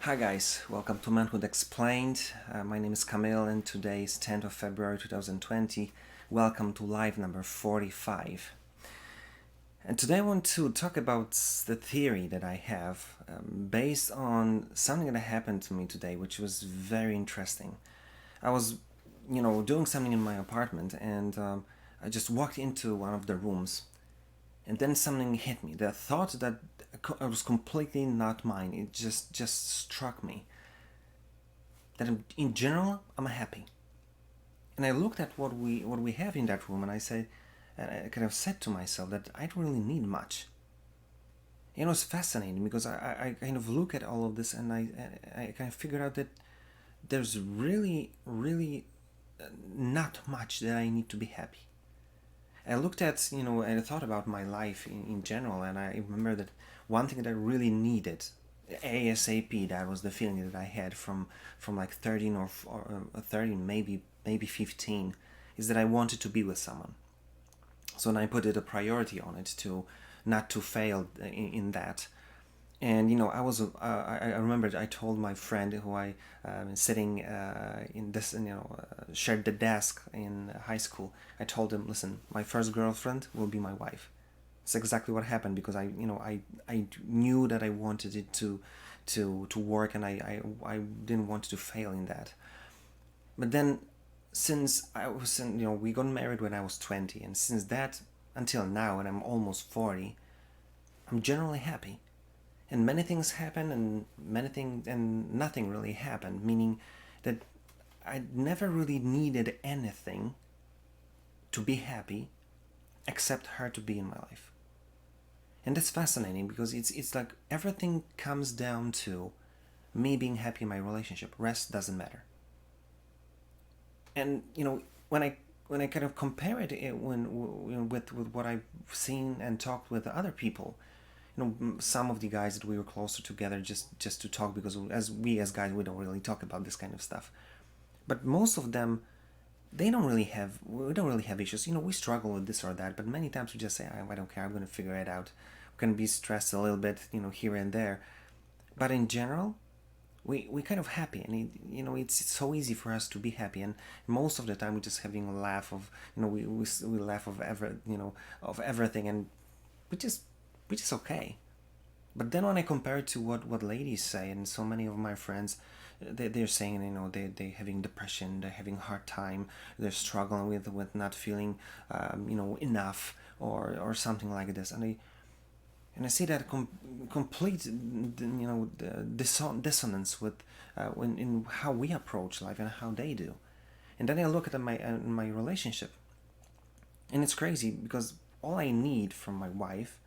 Hi guys, welcome to Manhood Explained. My name is Camille and today is 10th of February 2020. Welcome to live number 45. And today I want to talk about the theory that I have based on something that happened to me today, which was very interesting. I was, doing something in my apartment and I just walked into one of the rooms and then something hit me. The thought that it was completely not mine, it just struck me. That in general, I'm happy. And I looked at what we have in that room, and I kind of said to myself that I don't really need much. It was fascinating because I kind of look at all of this and I kind of figured out that there's really not much that I need to be happy. I looked at, and I thought about my life in general, and I remember that one thing that I really needed ASAP, that was the feeling that I had from like 13 or 13, maybe 15, is that I wanted to be with someone. So then I put it a priority on it to not to fail in that. And I remember I told my friend who I sitting in this, shared the desk in high school. I told him, listen, my first girlfriend will be my wife. It's exactly what happened because I knew that I wanted it to work, and I didn't want to fail in that. But then, since we got married when I was 20, and since that until now, and I'm almost 40, I'm generally happy. And many things happen, and nothing really happened, meaning that I never really needed anything to be happy except her to be in my life. And that's fascinating because it's like everything comes down to me being happy in my relationship. Rest doesn't matter. And when I kind of compare it with what I've seen and talked with other people, some of the guys that we were closer together, just to talk, because as guys, we don't really talk about this kind of stuff. But most of them, we don't really have issues. We struggle with this or that, but many times we just say, I don't care, I'm going to figure it out. We can be stressed a little bit, here and there, but in general, we kind of happy. And it's so easy for us to be happy, and most of the time we're just having a laugh of, we laugh of everything, and we just we just okay. But then when I compare it to what ladies say, and so many of my friends, they're saying, they're having depression, they're having a hard time, they're struggling with not feeling enough, or something like this. And I see that complete, dissonance with in how we approach life and how they do. And then I look at my relationship, and it's crazy because all I need from my wife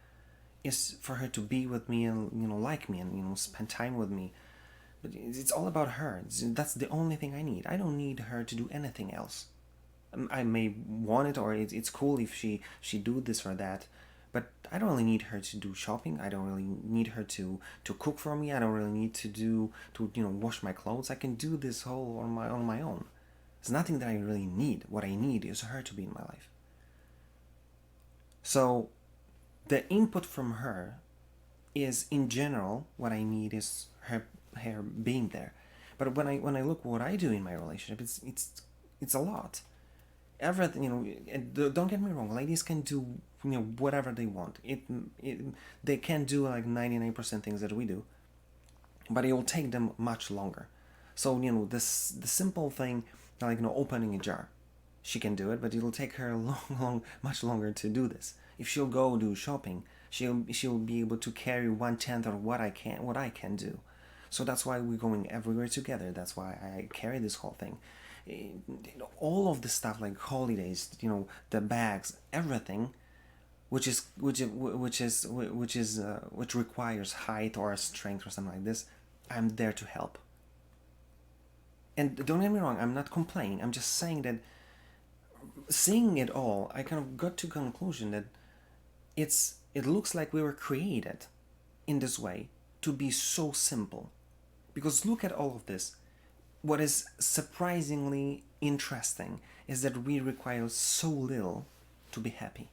is for her to be with me and like me, and spend time with me. But it's all about her. That's the only thing I need. I don't need her to do anything else. I may want it, or it's cool if she do this or that, but I don't really need her to do shopping. I don't really need her to cook for me. I don't really need to wash my clothes. I can do this whole on my own. There's nothing that I really need. What I need is her to be in my life. So the input from her is, in general, what I need is her being there. But when I look what I do in my relationship, it's a lot. Everything, and don't get me wrong, ladies can do whatever they want. It They can do like 99% things that we do, but it will take them much longer. So this the simple thing, like opening a jar, she can do it, but it'll take her much longer to do this. If she'll go do shopping, she'll be able to carry 1/10 of what I can do. So that's why we're going everywhere together. That's why I carry this whole thing. All of the stuff, like holidays, the bags, everything, which requires height or strength or something like this, I'm there to help. And don't get me wrong, I'm not complaining. I'm just saying that, seeing it all, I kind of got to conclusion that it looks like we were created in this way to be so simple. Because look at all of this. What is surprisingly interesting is that we require so little to be happy.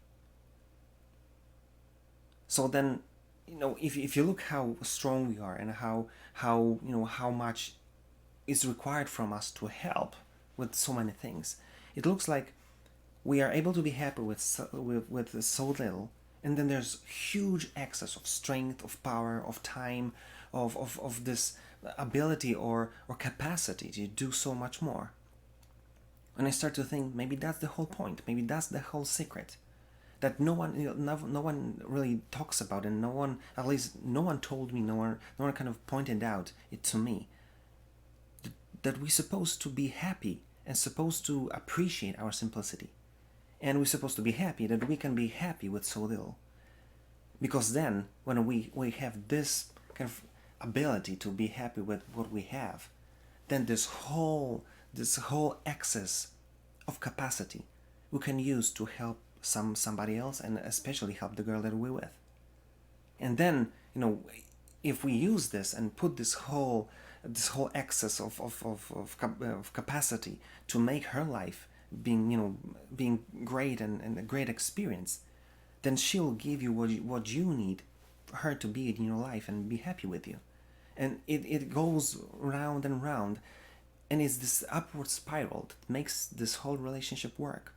So then, if you look how strong we are and how much is required from us to help with so many things, it looks like we are able to be happy with so little, and then there's huge excess of strength, of power, of time, of this ability or capacity to do so much more. And I start to think maybe that's the whole point, maybe that's the whole secret, that no one really talks about, and no one, at least no one told me, no one kind of pointed out it to me, that we're supposed to be happy and supposed to appreciate our simplicity. And we're supposed to be happy that we can be happy with so little. Because then, when we have this kind of ability to be happy with what we have, then this whole excess of capacity we can use to help somebody else, and especially help the girl that we're with. And then, if we use this and put this whole excess of capacity to make her life being great and a great experience, then she'll give you what you need for her to be in your life and be happy with you. And it goes round and round, and it's this upward spiral that makes this whole relationship work.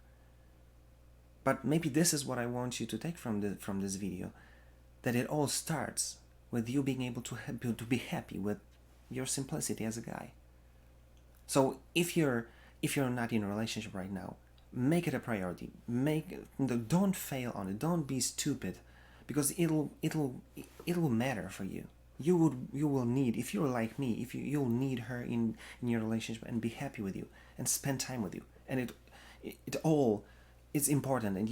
But maybe this is what I want you to take from this video, that it all starts with you being able to be happy with your simplicity as a guy. So if you're not in a relationship right now, make it a priority. Don't fail on it. Don't be stupid, because it'll matter for you. You will need, if you're like me, if you'll need her in your relationship and be happy with you and spend time with you, and it all is important, and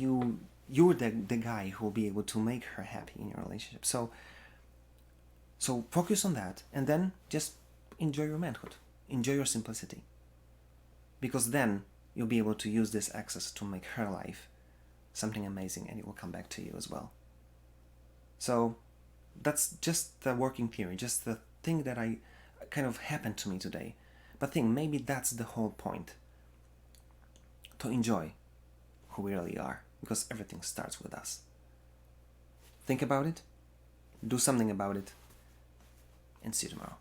you're the guy who will be able to make her happy in your relationship. So focus on that, and then just enjoy your manhood, enjoy your simplicity, because then you'll be able to use this access to make her life something amazing, and it will come back to you as well. So that's just the working theory, just the thing that I kind of happened to me today. But think maybe that's the whole point, to enjoy who we really are, because everything starts with us. Think about it, do something about it, and see you tomorrow.